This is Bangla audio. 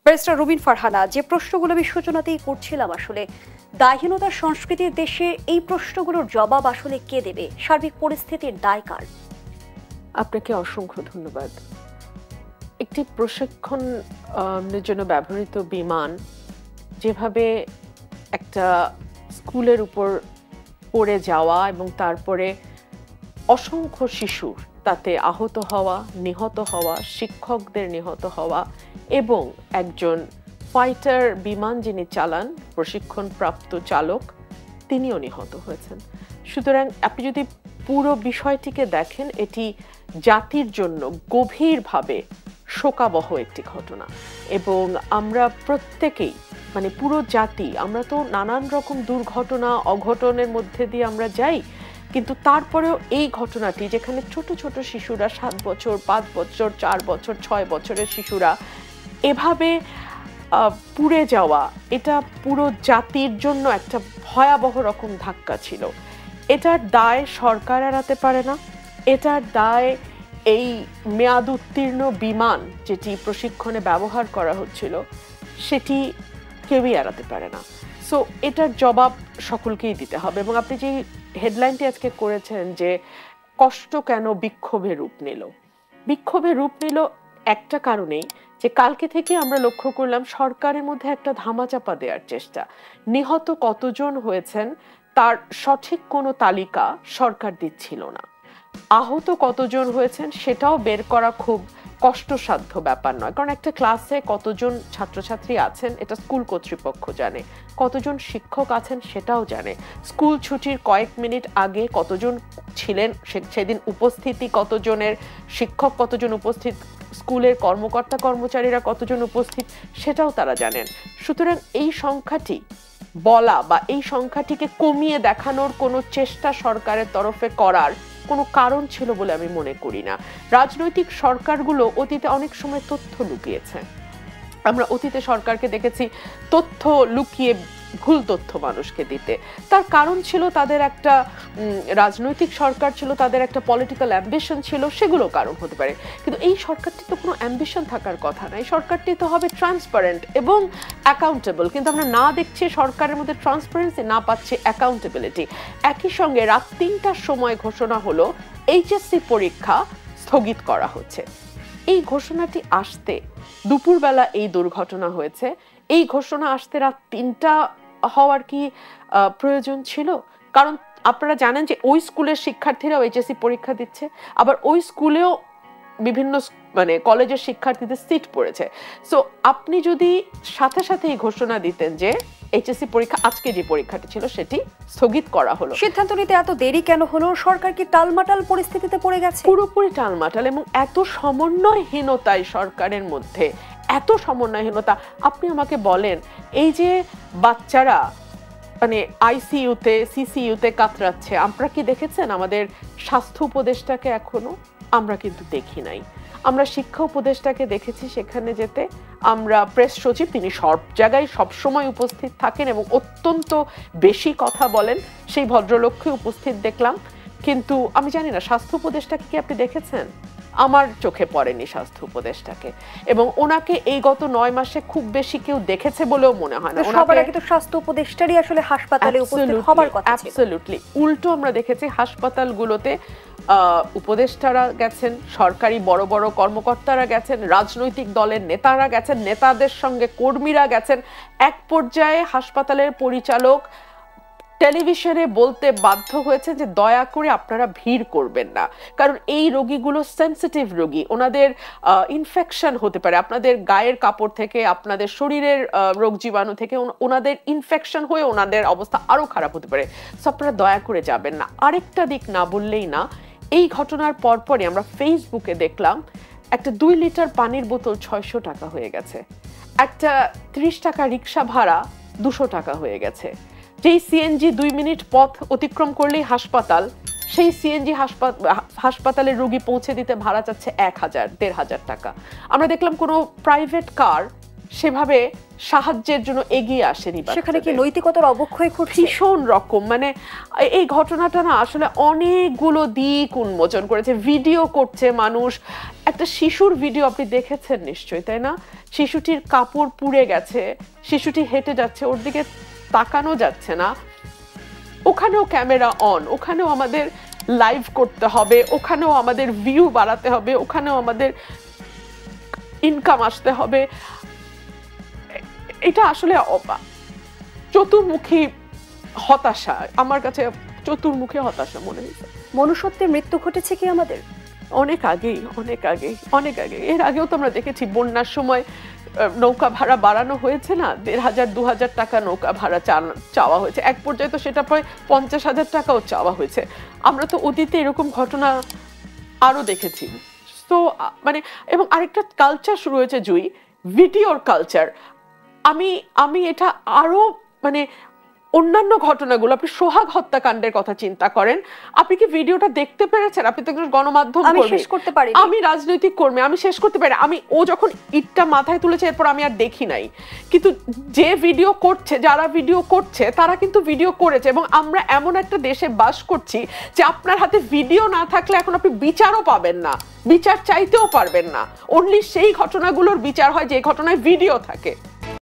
ব্যারিস্টার রুবিন ফারহানা, যে প্রশ্নগুলো আমি সূচনাতেই করছিলাম, আসলে দায়হীনতার সংস্কৃতির দেশে এই প্রশ্নগুলোর জবাব আসলে কে দেবে? সার্বিক পরিস্থিতির দায় কার? আপনাকে অসংখ্য ধন্যবাদ। একটি প্রশিক্ষণের জন্য ব্যবহৃত বিমান যেভাবে একটা স্কুলের উপর পড়ে যাওয়া এবং তারপরে অসংখ্য শিশুর তাতে আহত হওয়া, নিহত হওয়া, শিক্ষকদের নিহত হওয়া এবং একজন ফাইটার বিমান যিনি চালান, প্রশিক্ষণপ্রাপ্ত চালক, তিনিও নিহত হয়েছেন। সুতরাং আপনি যদি পুরো বিষয়টিকে দেখেন, এটি জাতির জন্য গভীরভাবে শোকাবহ একটি ঘটনা এবং আমরা প্রত্যেকেই, মানে পুরো জাতি, আমরা তো নানান রকম দুর্ঘটনা অঘটনের মধ্যে দিয়ে আমরা যাই, কিন্তু তারপরেও এই ঘটনাটি যেখানে ছোট ছোট শিশুরা 7 বছর, 5 বছর, 4 বছর, 6 বছরের শিশুরা এভাবে পুড়ে যাওয়া, এটা পুরো জাতির জন্য একটা ভয়াবহ রকম ধাক্কা ছিল। এটার দায় সরকার এড়াতে পারে না, এটার দায় এই মেয়াদ উত্তীর্ণ বিমান যেটি প্রশিক্ষণে ব্যবহার করা হচ্ছিল সেটি কেউই এড়াতে পারে না। সো এটার জবাব সকলকেই দিতে হবে। এবং আপনি যে হেডলাইনটি আজকে করেছেন যে কষ্ট কেন বিক্ষোভে রূপ নিল, বিক্ষোভে রূপ নিল একটা কারণেই, যে কালকে থেকে আমরা লক্ষ্য করলাম সরকারের মধ্যে একটা ধামাচাপা দেওয়ার চেষ্টা। নিহত কতজন হয়েছেন তার সঠিক কোনো তালিকা সরকার দিচ্ছিল না, আহত কতজন হয়েছেন সেটাও বের করা খুব কষ্টসাধ্য ব্যাপার নয়, কারণ একটা ক্লাসে কতজন ছাত্রছাত্রী আছেন এটা স্কুল কর্তৃপক্ষ জানে, কতজন শিক্ষক আছেন সেটাও জানে, স্কুল ছুটির কয়েক মিনিট আগে কতজন ছিলেন সেদিন উপস্থিতি কতজনের, শিক্ষক কতজন উপস্থিত, স্কুলের কর্মকর্তা কর্মচারীরা কতজন উপস্থিত সেটাও তারা জানেন। সুতরাং এই সংখ্যাটি বলা বা এই সংখ্যাটিকে কমিয়ে দেখানোর কোনো চেষ্টা সরকারের তরফে করার কোনো কারণ ছিল বলে আমি মনে করি না। রাজনৈতিক সরকারগুলো অতীতে অনেক সময় তথ্য লুকিয়েছে, আমরা অতীতে সরকারকে দেখেছি তথ্য লুকিয়ে ভুল তথ্য মানুষকে দিতে। তার কারণ ছিল তাদের একটা রাজনৈতিক সরকার ছিল, তাদের একটা পলিটিক্যাল অ্যাম্বিশন ছিল, সেগুলো কারণ হতে পারে। কিন্তু এই সরকারটি তো কোনো অ্যাম্বিশন থাকার কথা না, এই সরকারটি তো হবে ট্রান্সপারেন্ট এবং অ্যাকাউন্টেবল, কিন্তু আমরা না দেখছি সরকারের মধ্যে ট্রান্সপারেন্সি, না পাচ্ছি অ্যাকাউন্টেবিলিটি। একই সঙ্গে রাত 3টার সময় ঘোষণা হলো এইচএসসি পরীক্ষা স্থগিত করা হচ্ছে। এই ঘোষণাটি আসতে দুপুরবেলা এই দুর্ঘটনা হয়েছে, এই ঘোষণা আসতে রাত 3টা হওয়ার কি প্রয়োজন ছিল? কারণ আপনারা জানেন যে ওই স্কুলের শিক্ষার্থীরাও এইচএসসি পরীক্ষা দিচ্ছে, আবার ওই স্কুলেও বিভিন্ন মানে কলেজের শিক্ষার্থীদের সিট পড়েছে। সো আপনি যদি সাথে সাথে এই ঘোষণা দিতেন যে এইচএসসি পরীক্ষা, আজকে যে পরীক্ষাটি ছিল সেটি স্থগিত করা হলো, সিদ্ধান্ত নিতে এত দেরি কেন হলো? সরকার কি টালমাটাল পরিস্থিতিতে পড়ে গেছে? পুরোপুরি টালমাটাল এবং এত সমন্বয়হীনতায় সরকারের মধ্যে, এত সমন্বয়হীনতা। আপনি আমাকে বলেন, এই যে বাচ্চারা মানে আইসিইউতে সিসিইউতে কাতরাচ্ছে, আমরা কি দেখেছেন আমাদের স্বাস্থ্য উপদেষ্টাকে? এখনো আমরা কিন্তু দেখি নাই। আমরা শিক্ষা উপদেষ্টাকে দেখেছি সেখানে যেতে, আমরা প্রেস সচিব, তিনি সব জায়গায় সবসময় উপস্থিত থাকেন এবং অত্যন্ত বেশি কথা বলেন, সেই ভদ্রলোককে উপস্থিত দেখলাম। কিন্তু আমি জানি না স্বাস্থ্য উপদেষ্টাকে কি আপনি দেখেছেন? আমার চোখে পড়েনি স্বাস্থ্য উপদেষ্টাকে, এবং ওনাকে এই গত 9 মাসে খুব বেশি কেউ দেখেছে বলেও মনে হয় না। সবার আগে তো স্বাস্থ্য উপদেষ্টারই আসলে হাসপাতালে উপস্থিত হবার কথা ছিল। অ্যাবসলিউটলি উল্টো আমরা দেখেছি হাসপাতালগুলোতে উপদেষ্টারা গেছেন, সরকারি বড় বড় কর্মকর্তারা গেছেন, রাজনৈতিক দলের নেতারা গেছেন, নেতাদের সঙ্গে কর্মীরা গেছেন। এক পর্যায়ে হাসপাতালের পরিচালক টেলিভিশনে বলতে বাধ্য হয়েছে যে দয়া করে আপনারা ভিড় করবেন না, কারণ এই রোগীগুলো সেন্সিটিভ রোগী, ওনাদের ইনফেকশন হতে পারে, আপনাদের গায়ের কাপড় থেকে, আপনাদের শরীরের রোগ জীবাণু থেকে ওনাদের ইনফেকশন হয়ে ওনাদের অবস্থা আরো খারাপ হতে পারে। সো আপনারা দয়া করে যাবেন না। আরেকটা দিক না বললেই না, এই ঘটনার পরপরই আমরা ফেসবুকে দেখলাম একটা 2 লিটার পানির বোতল 600 টাকা হয়ে গেছে, একটা 30 টাকা রিক্সা ভাড়া 200 টাকা হয়ে গেছে। যেই সিএনজি 2 মিনিট পথ অতিক্রম করলেই হাসপাতাল, সেই সিএনজি হাসপাতালের রোগী পৌঁছে দিতে ভাড়া চাচ্ছে 1000-1500 টাকা। আমরা দেখলাম কোনো প্রাইভেট কার সেভাবে সাহায্যের জন্য এগিয়ে আসেনি। সেখানে কি নৈতিকতার অবক্ষয় ঘটছে? ভীষণ রকম, মানে এই ঘটনাটা না আসলে অনেকগুলো দিক উন্মোচন করেছে। ভিডিও করছে মানুষ, একটা শিশুর ভিডিও আপনি দেখেছেন নিশ্চয়ই, তাই না? শিশুটির কাপড় পুড়ে গেছে, শিশুটি হেঁটে যাচ্ছে, ওর দিকে তাকানো যাচ্ছে না, ওখানেও ক্যামেরা অন, ওখানেও আমাদের লাইভ করতে হবে, ওখানেও আমাদের ভিউ বাড়াতে হবে, ওখানেও আমাদের ইনকাম আসতে হবে। এটা আসলে চতুর্মুখী হতাশা, আমার কাছে চতুর্মুখী হতাশা মনে হয়েছে। মনুষ্যত্বের মৃত্যু ঘটেছে কি আমাদের? অনেক আগেই, অনেক আগে। এর আগেও তো আমরা দেখেছি বন্যার সময় নৌকা ভাড়া বাড়ানো হয়েছে না, ১,৫০০-২,০০০ টাকা নৌকা ভাড়া চাওয়া হয়েছে, এক পর্যায়ে তো সেটা প্রায় ৫০,০০০ টাকাও চাওয়া হয়েছে। আমরা তো অতীতে এরকম ঘটনা আরো দেখেছি। তো মানে এবং আরেকটা কালচার শুরু হয়েছে জুই, ভিডিওর কালচার। আমি এটা আরো মানে অন্যান্য ঘটনাগুলো, আপনি সোহাগ হত্যাকাণ্ডের কথা চিন্তা করেন, আপনি কি ভিডিওটা দেখতে পেরেছেন? আপনি তো একজন গণমাধ্যম কর্মী। আমি শেষ করতে পারি, আমি রাজনৈতিক কর্মী, আমি শেষ করতে পারি। ও যখন ইটটা মাথায় তুলেছে এরপর আমি আর দেখি নাই, কিন্তু যে ভিডিও করছে, যারা ভিডিও করছে তারা কিন্তু ভিডিও করেছে। এবং আমরা এমন একটা দেশে বাস করছি যে আপনার হাতে ভিডিও না থাকলে এখন আপনি বিচারও পাবেন না, বিচার চাইতেও পারবেন না। অনলি সেই ঘটনাগুলোর বিচার হয় যে ঘটনায় ভিডিও থাকে।